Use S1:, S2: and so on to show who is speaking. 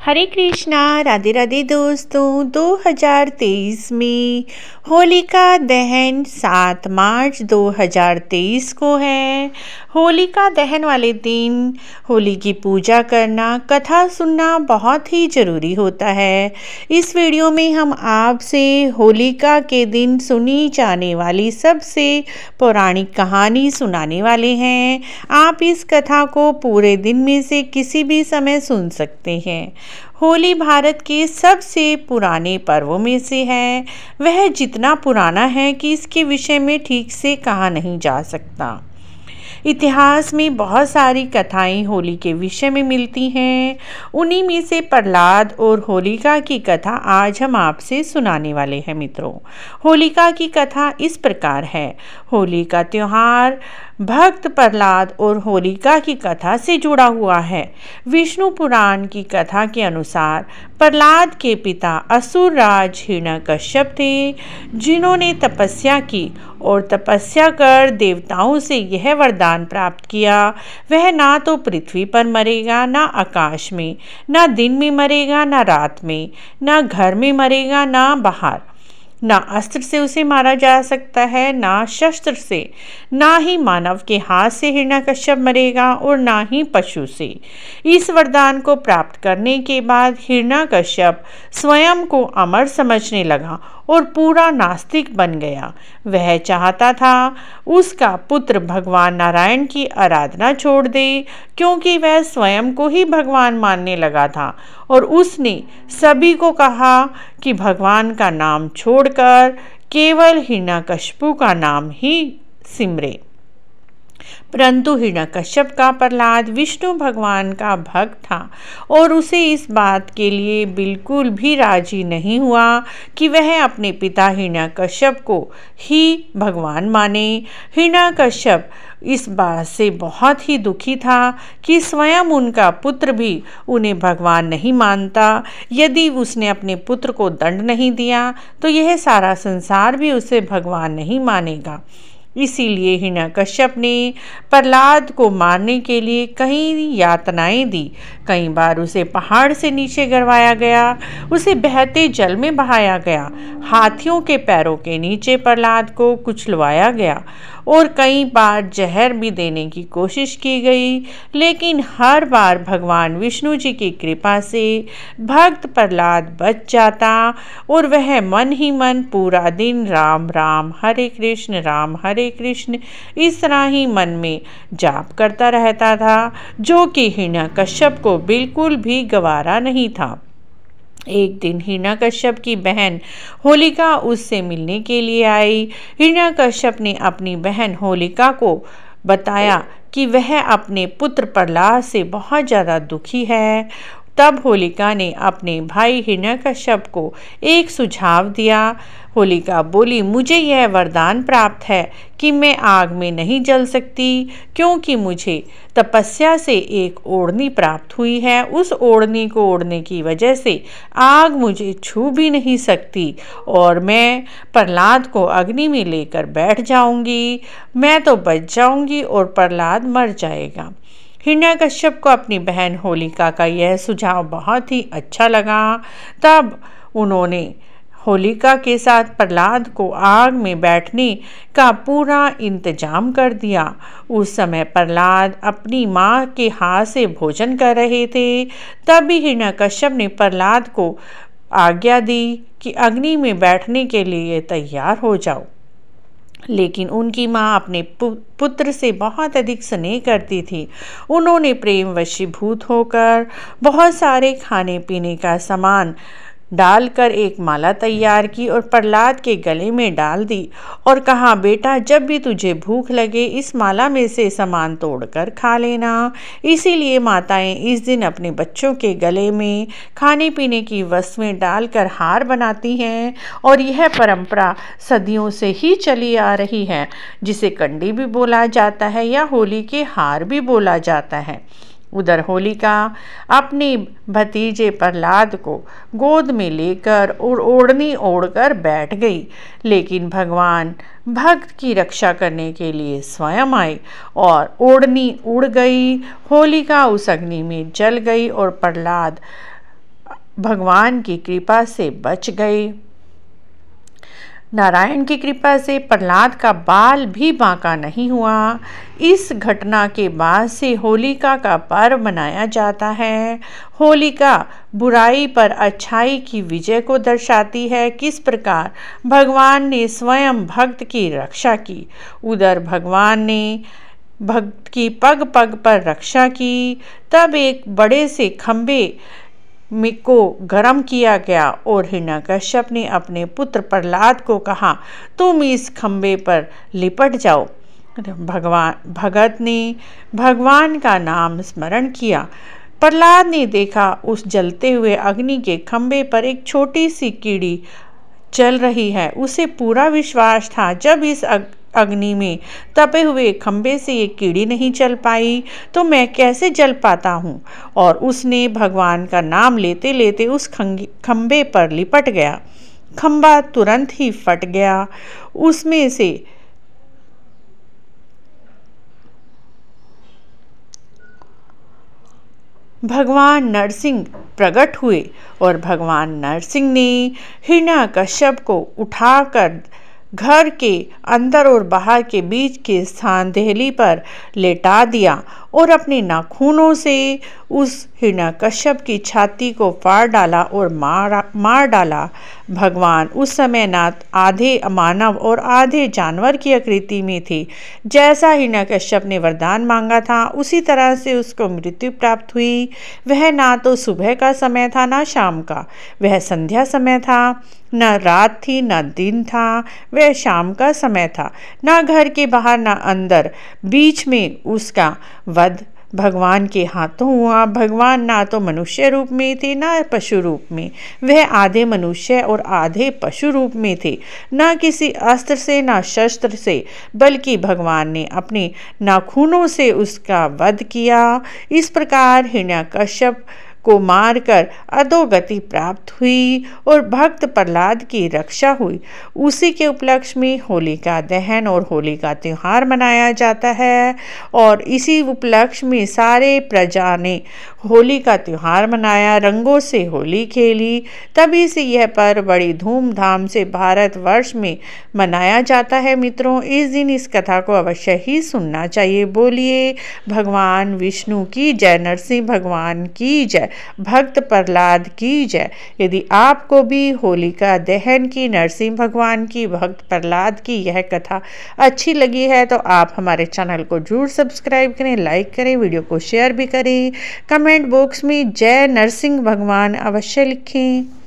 S1: हरे कृष्णा। राधे राधे दोस्तों। 2023 में होलिका दहन 7 मार्च 2023 को है। होलिका दहन वाले दिन होली की पूजा करना, कथा सुनना बहुत ही ज़रूरी होता है। इस वीडियो में हम आपसे होलिका के दिन सुनी जाने वाली सबसे पौराणिक कहानी सुनाने वाले हैं। आप इस कथा को पूरे दिन में से किसी भी समय सुन सकते हैं। होली भारत के सबसे पुराने पर्वों में से है। वह जितना पुराना है कि इसके विषय में ठीक से कहा नहीं जा सकता। इतिहास में बहुत सारी कथाएं होली के विषय में मिलती हैं। उन्हीं में से प्रहलाद और होलिका की कथा आज हम आपसे सुनाने वाले हैं मित्रों। होलिका की कथा इस प्रकार है। होली का त्यौहार भक्त प्रहलाद और होलिका की कथा से जुड़ा हुआ है। विष्णु पुराण की कथा के अनुसार प्रहलाद के पिता असुर राज हिरण्यकश्यप थे, जिन्होंने तपस्या की और तपस्या कर देवताओं से यह वरदान प्राप्त किया, वह ना तो पृथ्वी पर मरेगा, ना आकाश में, ना दिन में मरेगा, ना रात में, ना घर में मरेगा, ना बाहर। ना अस्त्र से उसे मारा जा सकता है, ना शस्त्र से, ना ही मानव के हाथ से हिरण्यकश्यप मरेगा और ना ही पशु से। इस वरदान को प्राप्त करने के बाद हिरण्यकश्यप स्वयं को अमर समझने लगा और पूरा नास्तिक बन गया। वह चाहता था उसका पुत्र भगवान नारायण की आराधना छोड़ दे, क्योंकि वह स्वयं को ही भगवान मानने लगा था और उसने सभी को कहा कि भगवान का नाम छोड़कर केवल हिरण्यकश्यप का नाम ही सिमरे। परंतु हिरण्यकश्यप का प्रहलाद विष्णु भगवान का भक्त था और उसे इस बात के लिए बिल्कुल भी राजी नहीं हुआ कि वह अपने पिता हिरण्यकश्यप को ही भगवान माने। हिरण्यकश्यप इस बात से बहुत ही दुखी था कि स्वयं उनका पुत्र भी उन्हें भगवान नहीं मानता। यदि उसने अपने पुत्र को दंड नहीं दिया तो यह सारा संसार भी उसे भगवान नहीं मानेगा। इसीलिए हिरण्यकश्यप ने प्रहलाद को मारने के लिए कई यातनाएं दी। कई बार उसे पहाड़ से नीचे गिरवाया गया, उसे बहते जल में बहाया गया, हाथियों के पैरों के नीचे प्रहलाद को कुचलवाया गया और कई बार जहर भी देने की कोशिश की गई। लेकिन हर बार भगवान विष्णु जी की कृपा से भक्त प्रहलाद बच जाता और वह मन ही मन पूरा दिन राम राम हरे कृष्ण इस तरह ही मन में जाप करता रहता था, जो कि हिरण्यकश्यप को बिल्कुल भी गवारा नहीं था। एक दिन हिरण्यकश्यप की बहन होलिका उससे मिलने के लिए आई। हिरण्यकश्यप ने अपनी बहन होलिका को बताया कि वह अपने पुत्र प्रहलाद से बहुत ज़्यादा दुखी है। तब होलिका ने अपने भाई हिरण्यकश्यप को एक सुझाव दिया। होलिका बोली, मुझे यह वरदान प्राप्त है कि मैं आग में नहीं जल सकती, क्योंकि मुझे तपस्या से एक ओढ़नी प्राप्त हुई है। उस ओढ़नी को ओढ़ने की वजह से आग मुझे छू भी नहीं सकती और मैं प्रहलाद को अग्नि में लेकर बैठ जाऊंगी। मैं तो बच जाऊंगी और प्रहलाद मर जाएगा। हिरण्यकश्यप को अपनी बहन होलिका का यह सुझाव बहुत ही अच्छा लगा। तब उन्होंने होलिका के साथ प्रहलाद को आग में बैठने का पूरा इंतजाम कर दिया। उस समय प्रहलाद अपनी माँ के हाथ से भोजन कर रहे थे। तभी हिरण्यकश्यप ने प्रहलाद को आज्ञा दी कि अग्नि में बैठने के लिए तैयार हो जाओ। लेकिन उनकी माँ अपने पुत्र से बहुत अधिक स्नेह करती थी। उन्होंने प्रेम वशीभूत होकर बहुत सारे खाने पीने का सामान डालकर एक माला तैयार की और प्रहलाद के गले में डाल दी और कहा, बेटा जब भी तुझे भूख लगे इस माला में से सामान तोड़कर खा लेना। इसीलिए माताएं इस दिन अपने बच्चों के गले में खाने पीने की वस्तुएं डालकर हार बनाती हैं और यह परंपरा सदियों से ही चली आ रही है, जिसे कंडी भी बोला जाता है या होली के हार भी बोला जाता है। उधर होलिका अपने भतीजे प्रहलाद को गोद में लेकर और ओढ़नी ओढ़कर बैठ गई। लेकिन भगवान भक्त की रक्षा करने के लिए स्वयं आए और ओढ़नी उड़ गई। होलिका उस अग्नि में जल गई और प्रहलाद भगवान की कृपा से बच गए। नारायण की कृपा से प्रहलाद का बाल भी बांका नहीं हुआ। इस घटना के बाद से होलिका का पर्व मनाया जाता है। होलिका बुराई पर अच्छाई की विजय को दर्शाती है। किस प्रकार भगवान ने स्वयं भक्त की रक्षा की। उधर भगवान ने भक्त की पग पग पर रक्षा की। तब एक बड़े से खंबे को गर्म किया गया और हिरण्यकश्यप ने अपने पुत्र प्रहलाद को कहा, तुम इस खंबे पर लिपट जाओ। भगत ने भगवान का नाम स्मरण किया। प्रहलाद ने देखा उस जलते हुए अग्नि के खंबे पर एक छोटी सी कीड़ी चल रही है। उसे पूरा विश्वास था जब इस अग्नि में तपे हुए खंबे से ये कीड़ी नहीं चल पाई तो मैं कैसे जल पाता हूँ। और उसने भगवान का नाम लेते लेते उस खंबे पर लिपट गया। खंबा तुरंत ही फट गया। उसमें से भगवान नरसिंह प्रकट हुए और भगवान नरसिंह ने हिरण्यकश्यप को उठाकर घर के अंदर और बाहर के बीच के स्थान देहली पर लेटा दिया और अपने नाखूनों से उस हिरण्यकश्यप की छाती को फाड़ डाला और मार डाला। भगवान उस समय ना आधे मानव और आधे जानवर की आकृति में थे। जैसा हिरण्यकश्यप ने वरदान मांगा था उसी तरह से उसको मृत्यु प्राप्त हुई। वह ना तो सुबह का समय था ना शाम का, वह संध्या समय था। न रात थी न दिन था, वह शाम का समय था। न घर के बाहर न अंदर, बीच में उसका वध भगवान के हाथों हुआ। भगवान ना तो मनुष्य रूप में थे ना पशु रूप में, वह आधे मनुष्य और आधे पशु रूप में थे। न किसी अस्त्र से न शस्त्र से, बल्कि भगवान ने अपने नाखूनों से उसका वध किया। इस प्रकार हिरण्यकश्यप को मारकर अधोगति प्राप्त हुई और भक्त प्रहलाद की रक्षा हुई। उसी के उपलक्ष्य में होलिका दहन और होली का त्यौहार मनाया जाता है और इसी उपलक्ष्य में सारे प्रजा ने होली का त्यौहार मनाया, रंगों से होली खेली। तभी से यह पर्व बड़ी धूमधाम से भारतवर्ष में मनाया जाता है। मित्रों, इस दिन इस कथा को अवश्य ही सुनना चाहिए। बोलिए भगवान विष्णु की जय, नरसिंह भगवान की जय, भक्त प्रहलाद की जय। यदि आपको भी होलिका दहन की, नरसिंह भगवान की, भक्त प्रहलाद की यह कथा अच्छी लगी है तो आप हमारे चैनल को जरूर सब्सक्राइब करें, लाइक करें, वीडियो को शेयर भी करें। कमेंट बॉक्स में जय नरसिंह भगवान अवश्य लिखें।